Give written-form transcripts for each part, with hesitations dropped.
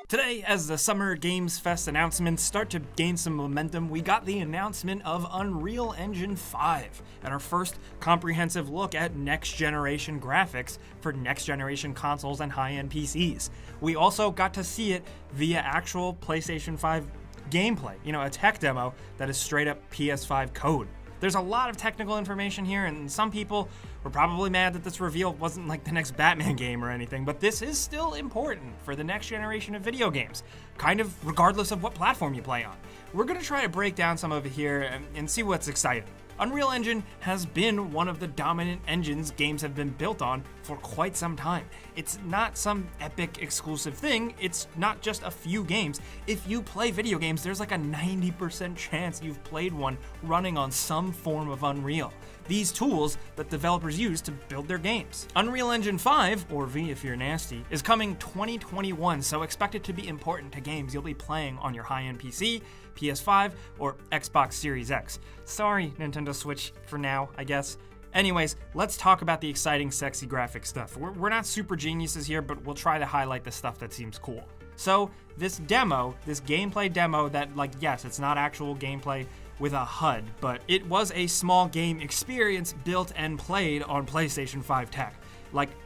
Today, as the Summer Games Fest announcements start to gain some momentum, we got the announcement of Unreal Engine 5 and our first comprehensive look at next-generation graphics for next-generation consoles and high-end PCs. We also got to see it via actual PlayStation 5 gameplay, a tech demo that is straight-up PS5 code. There's a lot of technical information here, and some people were probably mad that this reveal wasn't like the next Batman game or anything, but this is still important for the next generation of video games, kind of regardless of what platform you play on. We're going to try to break down some of it here and see what's exciting. Unreal Engine has been one of the dominant engines games have been built on for quite some time. It's not some epic exclusive thing, it's not just a few games. If you play video games, there's like a 90% chance you've played one running on some form of Unreal. These tools that developers use to build their games. Unreal Engine 5, or V if you're nasty, is coming 2021, so expect it to be important to games you'll be playing on your high-end PC, PS5, or Xbox Series X. Sorry, Nintendo Switch for now, I guess. Anyways, let's talk about the exciting, sexy graphic stuff. We're not super geniuses here, but we'll try to highlight the stuff that seems cool. So, this gameplay demo that, yes, it's not actual gameplay with a HUD, but it was a small game experience built and played on PlayStation 5 tech.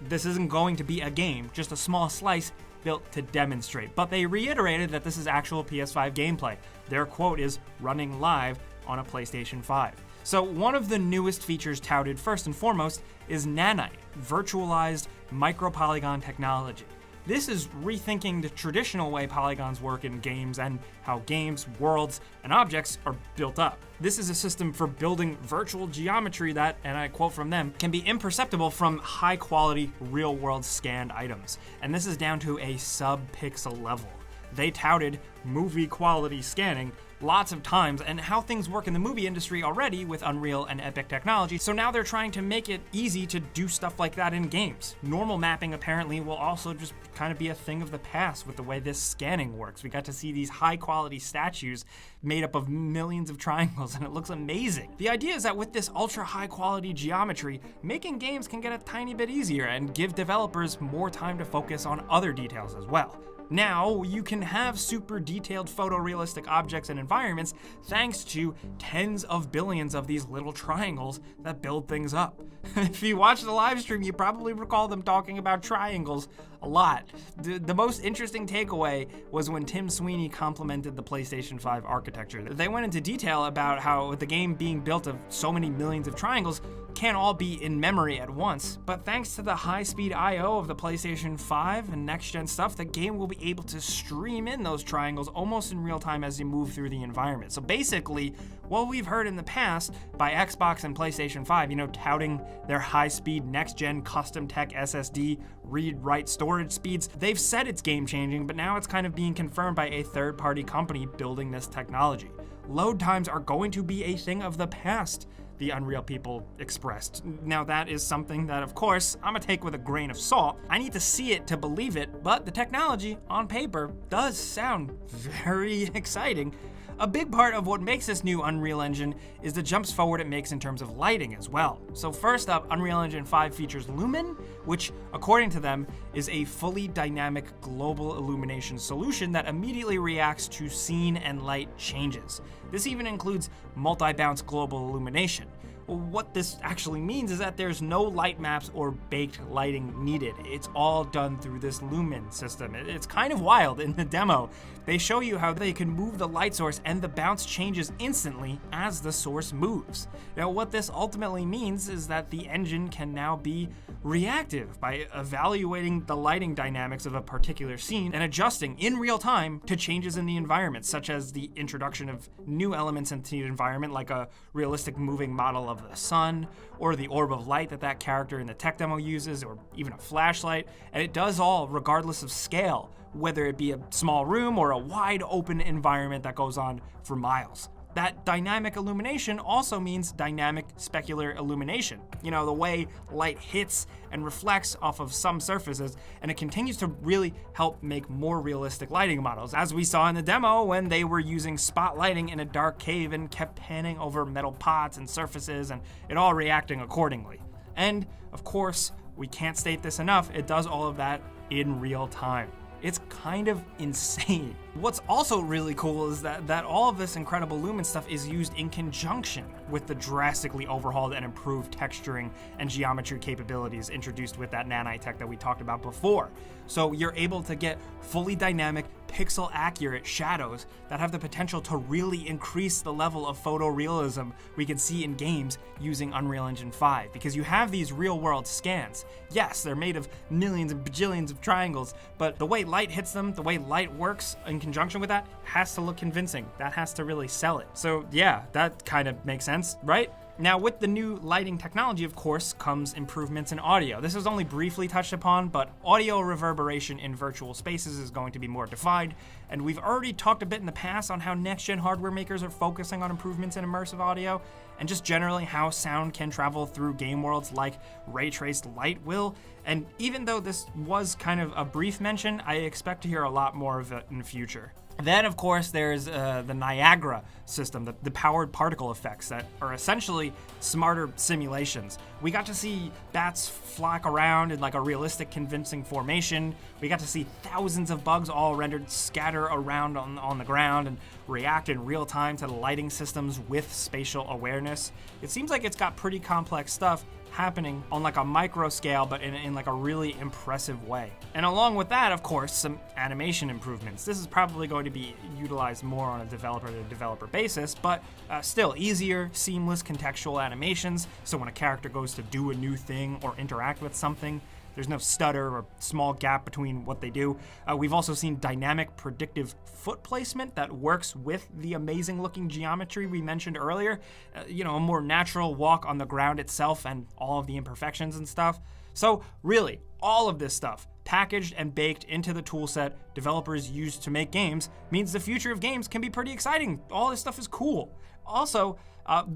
This isn't going to be a game, just a small slice built to demonstrate. But they reiterated that this is actual PS5 gameplay. Their quote is, running live on a PlayStation 5. So one of the newest features touted first and foremost is Nanite, virtualized micropolygon technology. This is rethinking the traditional way polygons work in games and how games, worlds, and objects are built up. This is a system for building virtual geometry that, and I quote from them, can be imperceptible from high-quality, real-world scanned items. And this is down to a sub-pixel level. They touted movie-quality scanning lots of times and how things work in the movie industry already with Unreal and Epic technology, so now they're trying to make it easy to do stuff like that in games. Normal mapping apparently will also just kind of be a thing of the past with the way this scanning works. We got to see these high-quality statues made up of millions of triangles, and it looks amazing. The idea is that with this ultra-high-quality geometry, making games can get a tiny bit easier and give developers more time to focus on other details as well. Now, you can have super detailed photorealistic objects and environments thanks to tens of billions of these little triangles that build things up. If you watch the live stream, you probably recall them talking about triangles a lot. The most interesting takeaway was when Tim Sweeney complimented the PlayStation 5 architecture. They went into detail about how the game being built of so many millions of triangles can't all be in memory at once, but thanks to the high-speed I/O of the PlayStation 5 and next-gen stuff, the game will be able to stream in those triangles almost in real time as you move through the environment. So basically, what we've heard in the past by Xbox and PlayStation 5, touting their high-speed next-gen custom tech SSD read-write storage speeds, they've said it's game-changing, but now it's kind of being confirmed by a third-party company building this technology. Load times are going to be a thing of the past, the Unreal people expressed. Now that is something that, of course, I'm gonna take with a grain of salt. I need to see it to believe it, but the technology, on paper, does sound very exciting. A big part of what makes this new Unreal Engine is the jumps forward it makes in terms of lighting as well. So first up, Unreal Engine 5 features Lumen, which, according to them, is a fully dynamic global illumination solution that immediately reacts to scene and light changes. This even includes multi-bounce global illumination. What this actually means is that there's no light maps or baked lighting needed. It's all done through this Lumen system. It's kind of wild. In the demo, they show you how they can move the light source and the bounce changes instantly as the source moves. Now, what this ultimately means is that the engine can now be reactive by evaluating the lighting dynamics of a particular scene and adjusting in real time to changes in the environment, such as the introduction of new elements into the environment, like a realistic moving model of the sun, or the orb of light that character in the tech demo uses, or even a flashlight, and it does all regardless of scale, whether it be a small room or a wide open environment that goes on for miles. That dynamic illumination also means dynamic specular illumination. The way light hits and reflects off of some surfaces, and it continues to really help make more realistic lighting models, as we saw in the demo when they were using spot lighting in a dark cave and kept panning over metal pots and surfaces, and it all reacting accordingly. And, of course, we can't state this enough, it does all of that in real time. It's kind of insane. What's also really cool is that all of this incredible lumen stuff is used in conjunction with the drastically overhauled and improved texturing and geometry capabilities introduced with that nanite tech that we talked about before. So you're able to get fully dynamic, pixel accurate shadows that have the potential to really increase the level of photorealism we can see in games using Unreal Engine 5, because you have these real world scans. Yes, they're made of millions and bajillions of triangles, but the way light hits them, the way light works in conjunction with that, has to look convincing. That has to really sell it. So yeah, that kind of makes sense, right? Now, with the new lighting technology, of course, comes improvements in audio. This is only briefly touched upon, but audio reverberation in virtual spaces is going to be more defined, and we've already talked a bit in the past on how next-gen hardware makers are focusing on improvements in immersive audio, and just generally how sound can travel through game worlds like ray-traced light will. And even though this was kind of a brief mention, I expect to hear a lot more of it in the future. Then, of course, there's the Niagara system, the powered particle effects that are essentially smarter simulations. We got to see bats flock around in like a realistic, convincing formation. We got to see thousands of bugs all rendered scatter around on the ground and react in real time to the lighting systems with spatial awareness. It seems like it's got pretty complex stuff happening on like a micro scale, but in like a really impressive way. And along with that, of course, some animation improvements. This is probably going to be utilized more on a developer-to-developer basis, but still easier, seamless contextual animations. So when a character goes to do a new thing or interact with something, there's no stutter or small gap between what they do. We've also seen dynamic predictive foot placement that works with the amazing looking geometry we mentioned earlier. A more natural walk on the ground itself and all of the imperfections and stuff. So really, all of this stuff packaged and baked into the toolset developers use to make games means the future of games can be pretty exciting. All this stuff is cool. Also,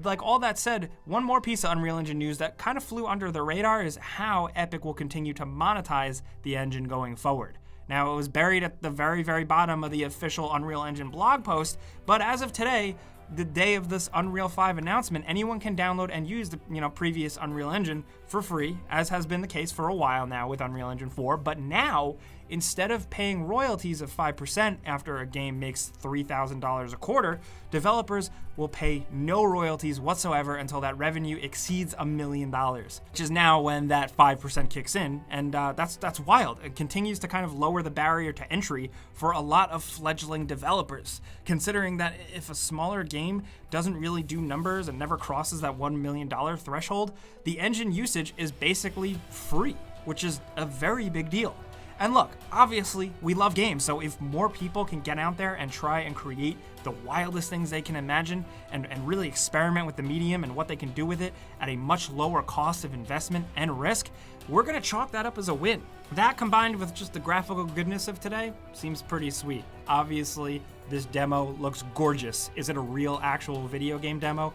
like all that said, one more piece of Unreal Engine news that kind of flew under the radar is how Epic will continue to monetize the engine going forward. Now, it was buried at the very, very bottom of the official Unreal Engine blog post, but as of today, the day of this Unreal 5 announcement, anyone can download and use the previous Unreal Engine for free, as has been the case for a while now with Unreal Engine 4. But now, instead of paying royalties of 5% after a game makes $3,000 a quarter, developers will pay no royalties whatsoever until that revenue exceeds $1 million, which is now when that 5% kicks in. And that's wild. It continues to kind of lower the barrier to entry for a lot of fledgling developers, considering that if a smaller game doesn't really do numbers and never crosses that $1 million threshold, the engine usage is basically free, which is a very big deal. And look, obviously, we love games, so if more people can get out there and try and create the wildest things they can imagine and really experiment with the medium and what they can do with it at a much lower cost of investment and risk, we're gonna chalk that up as a win. That combined with just the graphical goodness of today seems pretty sweet. Obviously, this demo looks gorgeous. Is it a real, actual video game demo?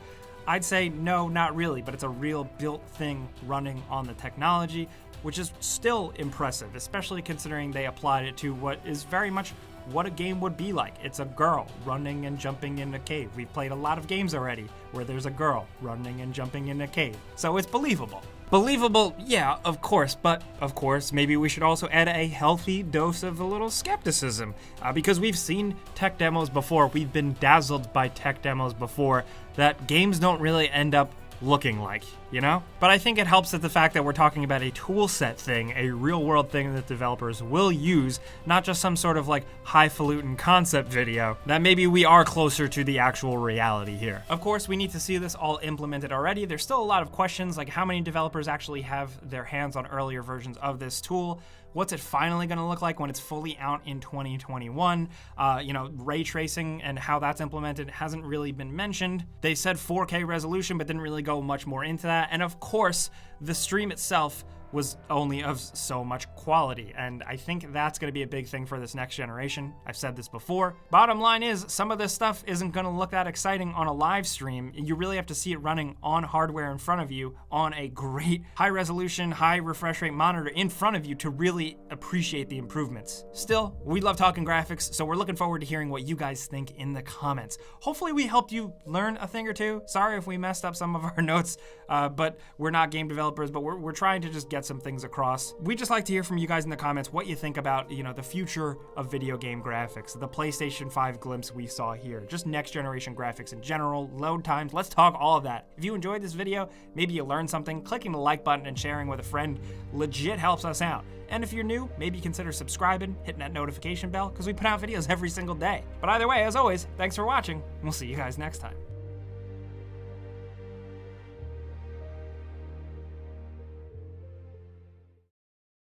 I'd say no, not really, but it's a real built thing running on the technology, which is still impressive, especially considering they applied it to what is very much what a game would be like. It's a girl running and jumping in a cave. We've played a lot of games already where there's a girl running and jumping in a cave, so it's believable. Believable, yeah, of course, but of course, maybe we should also add a healthy dose of a little skepticism, because we've seen tech demos before, we've been dazzled by tech demos before, that games don't really end up looking like, But I think it helps that the fact that we're talking about a tool set thing, a real world thing that developers will use, not just some sort of like highfalutin concept video, that maybe we are closer to the actual reality here. Of course, we need to see this all implemented already. There's still a lot of questions, like how many developers actually have their hands on earlier versions of this tool. What's it finally going to look like when it's fully out in 2021? Ray tracing and how that's implemented hasn't really been mentioned. They said 4K resolution, but didn't really go much more into that. And of course, the stream itself was only of so much quality, and I think that's going to be a big thing for this next generation. I've said this before. Bottom line is, some of this stuff isn't going to look that exciting on a live stream. You really have to see it running on hardware in front of you on a great high-resolution, high refresh rate monitor in front of you to really appreciate the improvements. Still, we love talking graphics, so we're looking forward to hearing what you guys think in the comments. Hopefully we helped you learn a thing or two. Sorry if we messed up some of our notes, but we're not game developers, but we're trying to just get get some things across. We just like to hear from you guys in the comments what you think about, the future of video game graphics, the PlayStation 5 glimpse we saw here, just next generation graphics in general, load times. Let's talk all of that. If you enjoyed this video, maybe you learned something, clicking the like button and sharing with a friend legit helps us out. And if you're new, maybe consider subscribing, hitting that notification bell, because we put out videos every single day. But either way, as always, thanks for watching, and we'll see you guys next time.